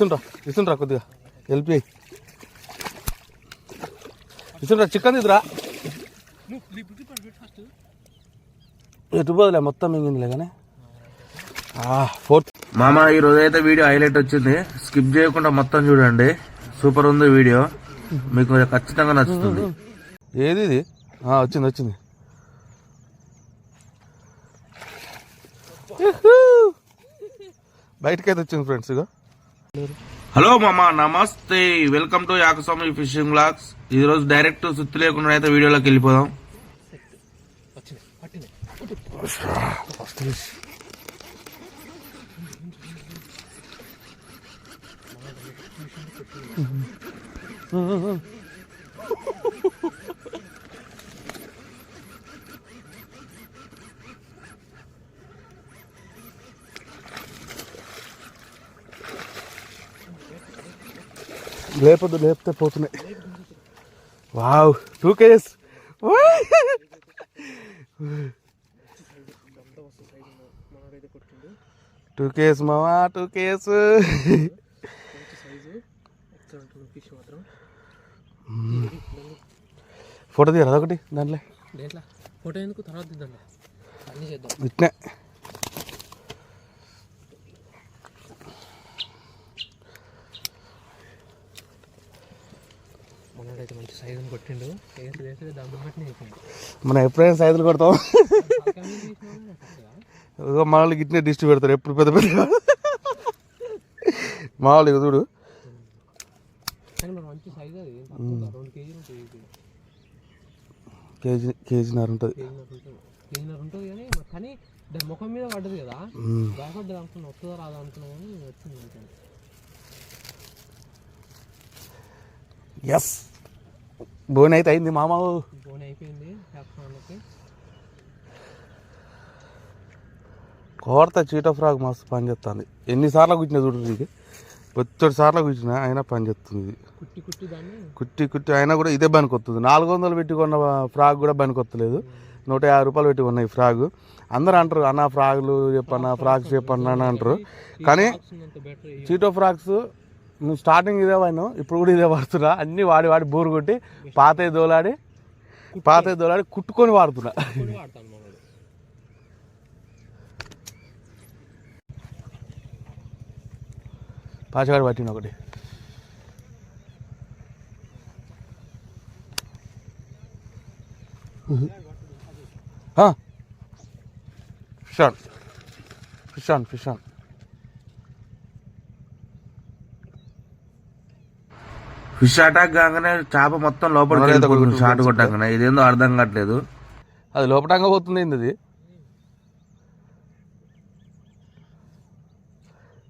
ఇస్తుండ్రా కొద్దిగా హెల్ప్ చేయి. ఇస్తుండ్రా చికెన్ ఇదిరా. ఎటు పోదులే మొత్తం మింగిందిలే కానీ. మామ ఈ రోజు అయితే వీడియో హైలైట్ వచ్చింది, స్కిప్ చేయకుండా మొత్తం చూడండి. సూపర్ ఉంది వీడియో, మీకు ఖచ్చితంగా నచ్చుతుంది. ఏది ఇది? వచ్చింది బయటకైతే వచ్చింది ఫ్రెండ్స్. ఇక హలో మామ, నమస్తే, welcome to Yakaswami fishing vlogs. ఈ రోజు డైరెక్ట్ సుత్తి లేకుండా అయితే వీడియోలోకి వెళ్ళిపోదాం. లేపితే పోతున్నాయి. Wow, 2 kgs. 2 kgs మామా, 2 kgs. ఫోటో తీయరా ఒకటి దాంట్లో? ఫోటో ఎందుకు, తర్వాత ఇట్నే. మంచి సైజుని కొట్టిండు. మనం ఎప్పుడైనా సైజులు కొడతాం, మామూలు గిట్నే డిస్ట్ పెడతారు ఎప్పుడు పెద్ద పెద్ద. మామూలు చూడు, కేజీన్నర ఉంటుంది కానీ దాని ముఖం మీద పడ్డది కదా, భయపడ్డది అనుకున్నా, వస్తుందో రాదా అనుకున్నా కానీ వచ్చింది. ఎస్, బోన్ అయితే అయింది మామ, బోన్ అయిపోయింది. కోరత చీట ఫ్రాక్ మస్తు పని చేస్తుంది. ఎన్నిసార్లు కూర్చున్నా చూడు, ఇది 30 సార్లు కూర్చున్నా అయినా పని చేస్తుంది. కుట్టి అయినా కూడా ఇదే పనికొస్తుంది. 400 పెట్టి కొన్న ఫ్రాక్ కూడా పనికొత్తలేదు. 150 రూపాయలు పెట్టి కొన్న ఈ ఫ్రాక్. అందరూ అంటారు అన్న ఫ్రాక్లు చెప్పన్నా, ఫ్రాక్స్ చెప్పన్నా అని అంటారు. కానీ చీటో ఫ్రాక్స్ నువ్వు స్టార్టింగ్ ఇదే వాడిను, ఇప్పుడు కూడా ఇదే వాడుతున్నా. అన్నీ వాడి బోరు కొట్టి పాత దోలాడి కుట్టుకొని వాడుతున్నా. పాచగాడు పట్టిన ఒకటి. Fish on. ఫిష్ అటాక్ కాగానే చేప మొత్తం లోపలికి షాట్ కొట్టాగానే, ఇదేందో అర్థం కావట్లేదు. అది లోపటంగా పోతుంది ఏంది, అది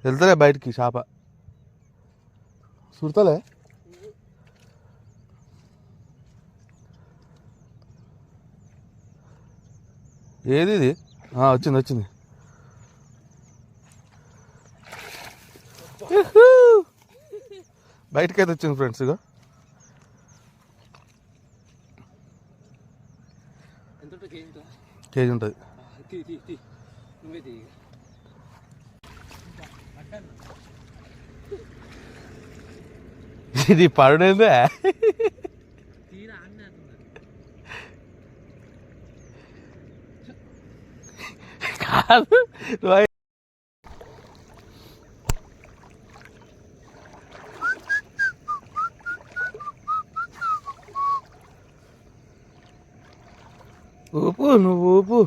వెళ్తలే బయటికి చేప సుడతలే. ఏది ఇది? వచ్చింది. బయటకైతే వచ్చింది ఫ్రెండ్స్. ఇక కేజీ ఉంటుంది. ఇది పడుందే కాదు. ఊపు, నువ్వు ఊపు.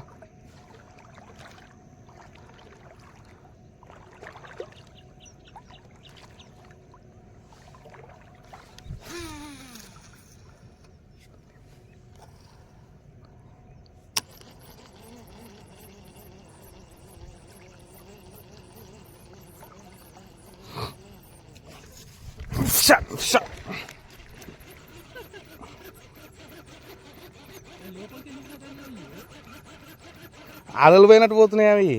అలలు పోయినట్టు పోతున్నాయి అవి.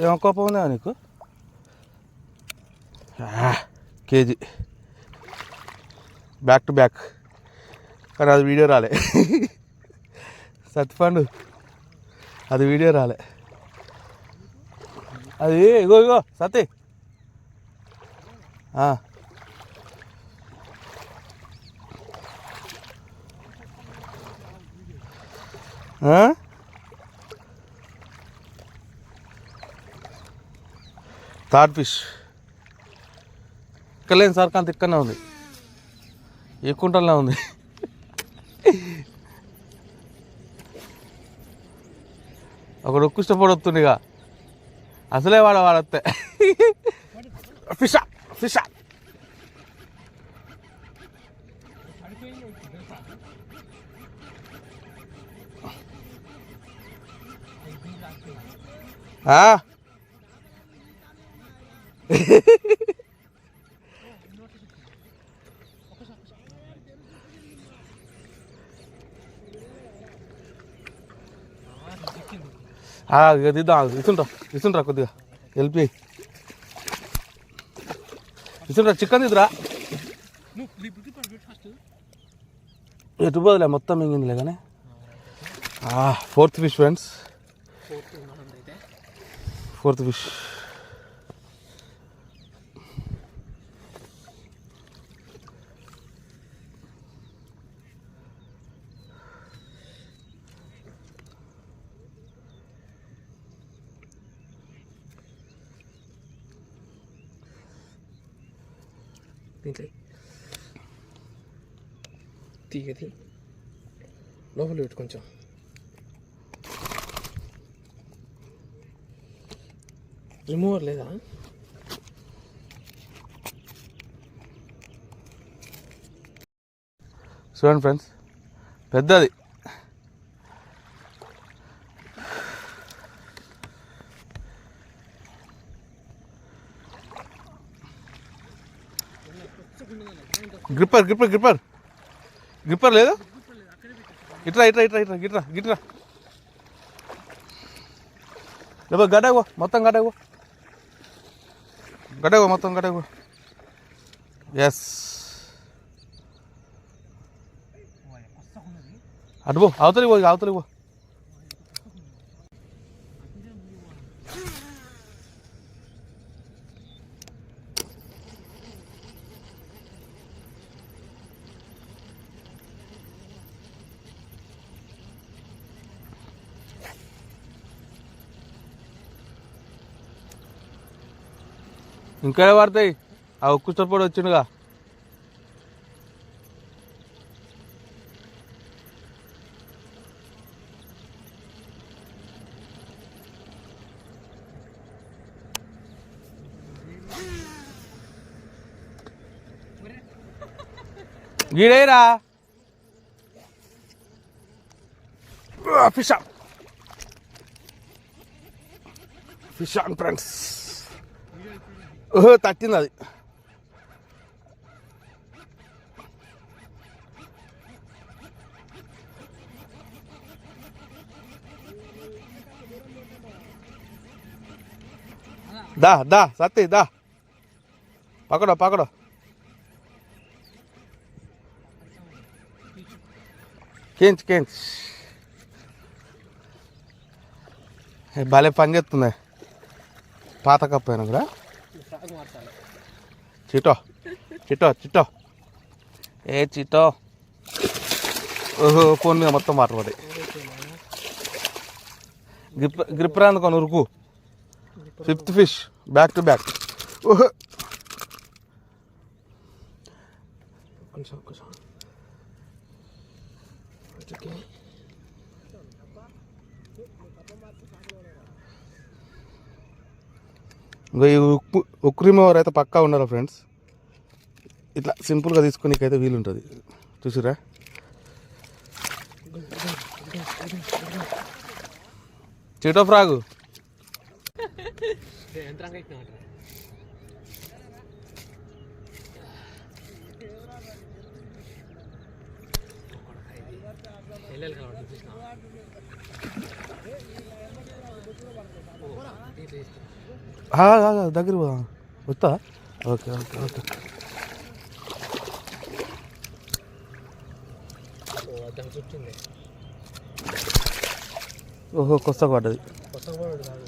ఏమో కోపం ఉందా నీకు? కేజీ బ్యాక్ టు బ్యాక్, కానీ అది వీడియో రాలే. సత్తిపండు అది వీడియో రాలే. అది ఇగో ఇగో సతీ. థర్డ్ ఫిష్ ఇక్కడ లేని సార్ కాంత ఇక్కడనే ఉంది, ఏ కుంటలనే ఉంది. ఒకడు ఒక్కిష్టపడొస్తుందిగా, అసలే వాడొస్తే. ఫిషా ఫిషా దిద్దాం. ఇస్తుంటా కొద్దిగా హెల్ప్ చేయి. ఇస్తుంటా చికెన్ దిద్దురా. ఎటు పోదులే మొత్తం మింగిందిలే కానీ. Fourth fish friends, fourth fish. తీగది లోపల పెట్టు కొంచెం. రిమూవర్ లేదా? చూడండి ఫ్రెండ్స్, పెద్దది. గ్రిప్పర్ గ్రిప్పర్ గ్రిప్పర్ గ్రిప్పర్ లేదు. ఇట్రా ఇట్రా ఇట్రా ఇట్రా గిట్రా గిట్రా. లేబో గడ్డగో మొత్తం గడ్డగో గడ్డగో మొత్తం గడ్డగో. ఎస్ అటుపో, అవతలికి పో, అవతలికి పో. ఇంకా పడతాయి. ఆ ఉక్కు చప్పుడు వచ్చిండుగా. గీడేరా fish on, fish on friends. తట్టింది అది. దా దా సత్తి దా, పకడో పకడో. కేంచ్ కేంచ్. భలే పని చేస్తుంది పాత కప్పైనా కూడా. చిటో చిటో చిటో ఏ చిటో. ఓహో ఫోన్ మీద మొత్తం వాటర్ పడి. గ్రిప్పర్ అందుకొని ఉరుకు. Fifth fish back to back. ఓహో ఇంకా ఈ ఉక్కు రిమూవర్ అయితే పక్కా ఉండాలి ఫ్రెండ్స్. ఇట్లా సింపుల్గా తీసుకునేకైతే వీలుంటుంది. చూసిరా చిటో ఫ్రాగు. దగ్గర వస్తా. Okay okay okay. దాని చుట్టింది. ఓహో కొత్త పడ్డది. కొత్త కూడా కాదు.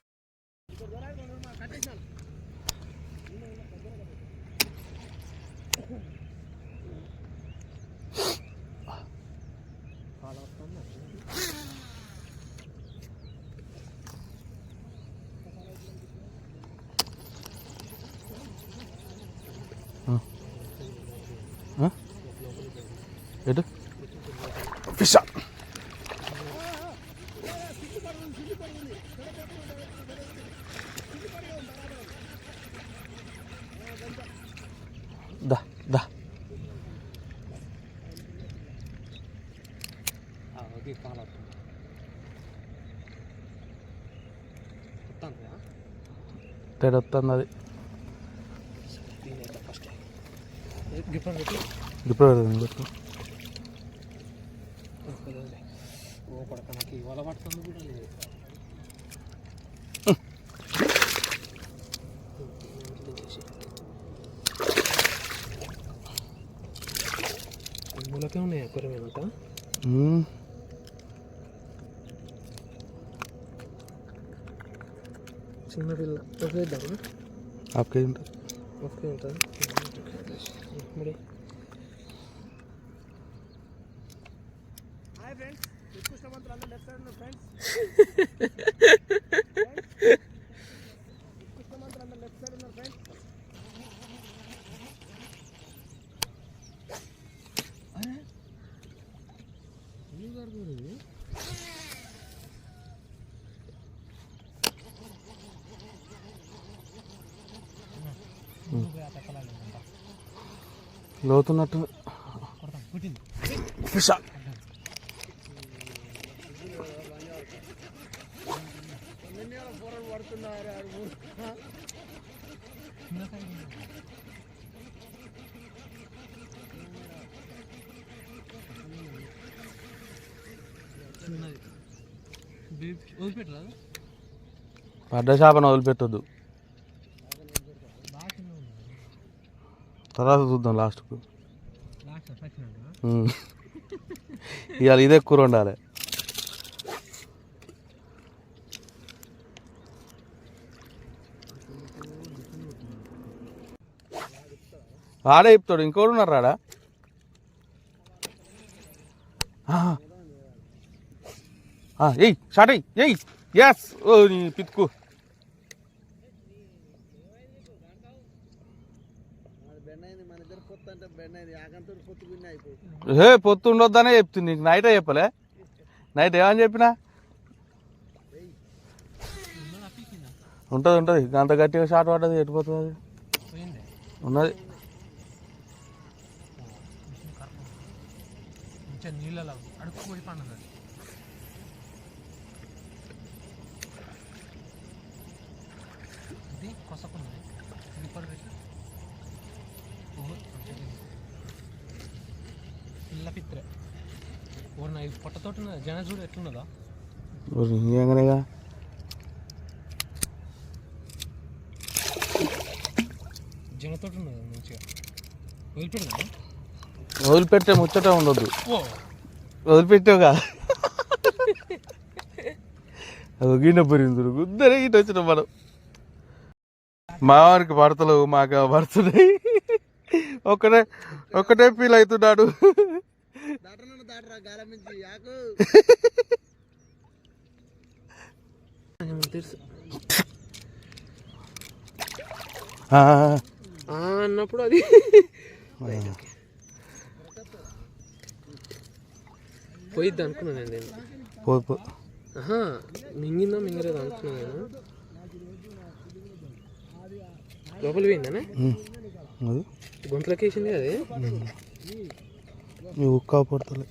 ఎటు ఫిషా దా దా. అది కాలం తేడా వస్తుంది. అది ఫస్ట్ గిఫ్ట్ పెట్టి ఇప్పుడు ఓ పడక నాకు ఇవాళ పడుతుంది కూడా లేదు. మూలకే ఉన్నాయి అక్వరియంతా. చిన్న పిల్ల ఓకే ఇద్దామా? హాఫ్ కేజీ ఉంటుంది. ఓకే ఉంటుంది మరి. లోతున్నట్టు ఫిషా. పడ్డ చేపను వదిలిపెట్టద్దు. తర్వాత చూద్దాం లాస్ట్కు. ఇవాళ ఇదే కూర ఉండాలి. ఆడే చెప్తాడు. ఇంకోడు ఉన్నారు రాడా. ఎయ్ షాట్ అయ్యి ఎయ్. ఎస్. ఓ నీ పితుకు. పొత్తు ఉండొద్దనే చెప్తుంది నీకు. నైటే చెప్పలే. నైట్ ఏమని చెప్పినా ఉంటుంది ఉంటుంది. అంత గట్టిగా షాట్ పడ్డది. ఎటుపోతుంది ఉన్నది. నీళ్ళలో అడుక్కు పండుగ ఇది కొసకున్నది. పిల్ల పిత్రే ఓ నా పొట్టతోటి జన చూడు ఎట్లున్నదా. ఏంగనేగా జనతోటి ఉన్నదా మంచిగా. వదిలిపెట్టినా వదిలిపెట్టే ముచ్చట ఉండొద్దు. వదిలిపెట్టావుగా. అది గిన్నె పురిందురు గుద్దరే ఇటు వచ్చిన మనం. మా వారికి భర్తలు మాకు భర్తున్నాయి. ఒక్కటే ఫీల్ అవుతున్నాడు. అన్నప్పుడు అది పోయిద్ది అనుకున్నాను నేను. మింగిందా మింగలేదా అనుకున్నాను నేను. లోపలి పోయిందనే గొంతులోకి వేసింది అది. ఉక్కా పడతలే.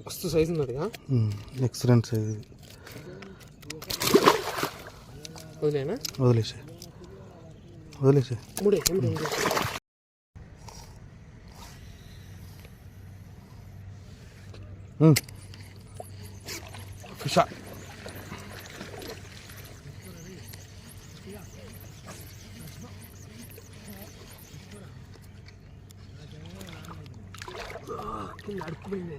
మస్తు సైజు ఉన్నదిగా. Excellent size. వదిలేనా? వదిలేసే వదిలేసే. మూడే ఫిషా కింద అడుక్కుపోయింది.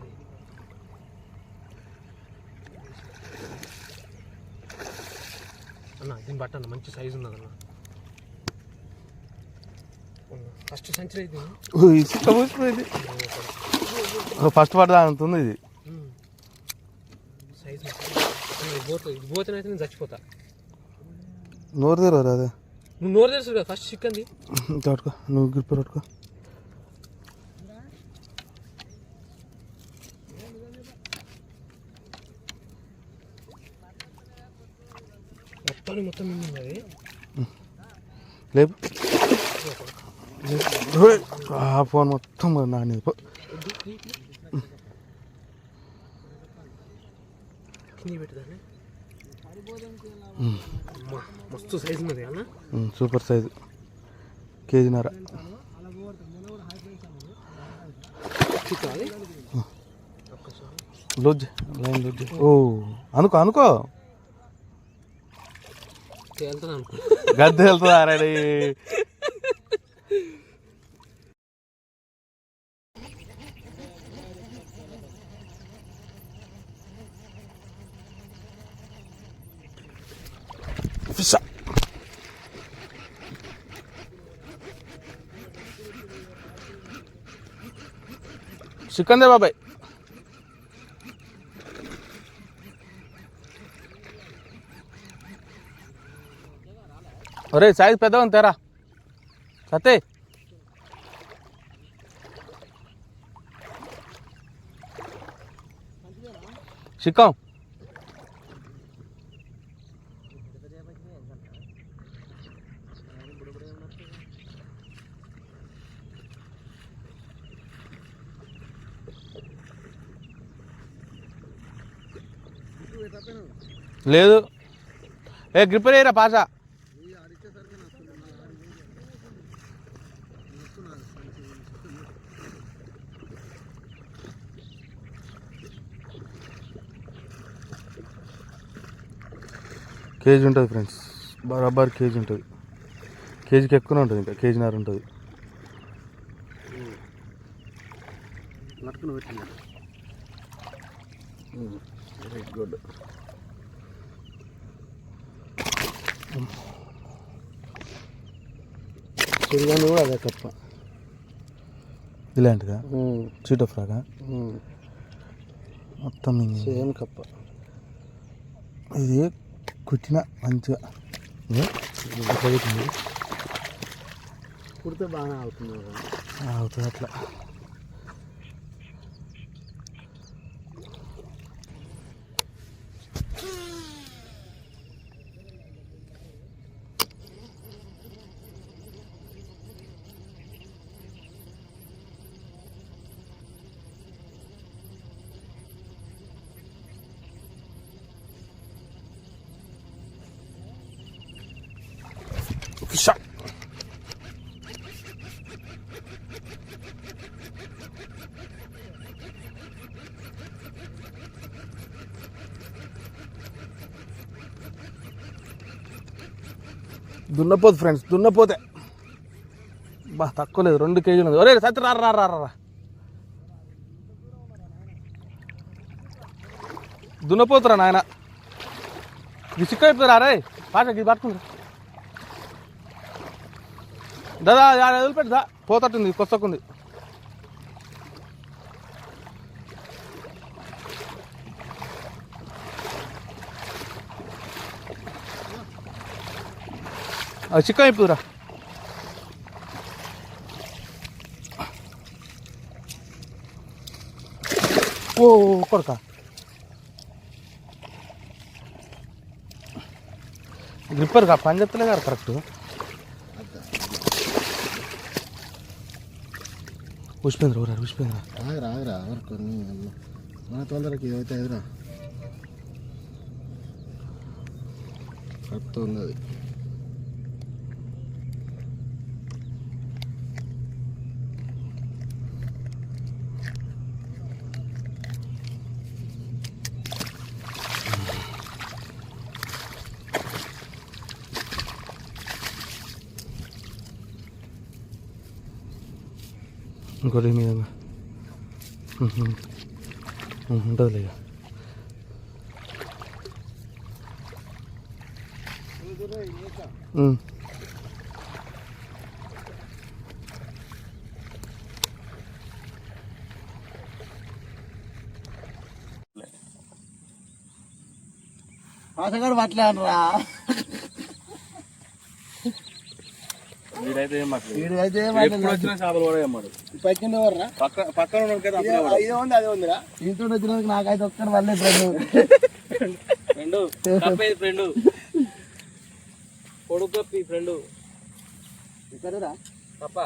అన్న దీన్ని బట్టన్న మంచి సైజు ఉన్నదన్న. ఫస్ట్ సెంచరీ ఇది ఇసుక పోసిపోయింది. ఫస్ట్ పడదా అంటుంది ఇది సైజు. ఇది పోతేనైతే నేను చచ్చిపోతా. నోరు తెరవరు అదే నువ్వు నోరు తెలుసు కదా ఫస్ట్ చిక్కంది. తోడుకో నువ్వు గ్రిప్ పట్టుకో. మొత్తం మింగింది అది. లేపు ఆ ఫోన్ మొత్తం నాని కింది పెట్టుదాన్ని. మస్తు సైజు ఉన్నది అన్న. సూపర్ సైజు కేజీన్నర. Loose line loose. ఓ అనుకో అనుకో వెళ్తాను అనుకో. గద్దె వెళ్తుందా రెడీ. ఫిషా సికందే బాబాయ్. ఒరే సైజ్ పెద్ద ఉంది తేరా సతే. చిక్కం లేదు. ఏ గ్రిప్ రేరా పాషా. కేజీ ఉంటుంది ఫ్రెండ్స్, బరాబర్ కేజీ ఉంటుంది. కేజీకి ఎక్కువనే ఉంటుంది, ఇంకా కేజీన్నర ఉంటుంది. Very good. చిరుగాని కూడా అదే కప్ప ఇలాంటిదా చీటో ఫ్రాగా మొత్తం సేమ్ కప్ప. ఇది కుట్టిన మంచిగా కుడితే బాగా అవుతుంది అవుతుంది అట్లా. Shot. దున్నపోతే ఫ్రెండ్స్, దున్నపోతే బా తక్కువ లేదు, 2 కేజీలు ఉంది. ఒరే సత్య రా రా రా రా దున్నపోతురా నాయన. ఇది చిక్క అయిపోతురా రే పాటకి పట్టుకుంది. దాదా వదిలిపెట్టి దా పోతట్టుంది, కొత్తకుంది. అది చిక్క అయిపోతురా. ఓ కొడక గ్రిప్పర్ కా పని చెప్తలే గారు కరెక్ట్. పుష్పేంద్ర ఊరారు పుష్పేంద్ర ఆగరా ఆగరా కొన్ని మన తొందరకి ఏదైతే ఎదురా కరెక్ట్ ఉంది అది. ఇంకోటి మీద ఉంటుంది ఇక పాసగాడు పట్లే అనరా వీడైతే ఏం మాట్లాడు వీడైతే వచ్చిన చేపలు కూడా ఏమాడు పక్కన ఎవర్రా పక్కన ఇదే ఉంది అదే ఉందిరా ఇంట్లో వచ్చినందుకు నాకైతే ఒక్కని వల్లే ఫ్రెండ్ ఫ్రెండ్ కొడుకు ఫ్రెండ్ ఇక్కడరా తప్ప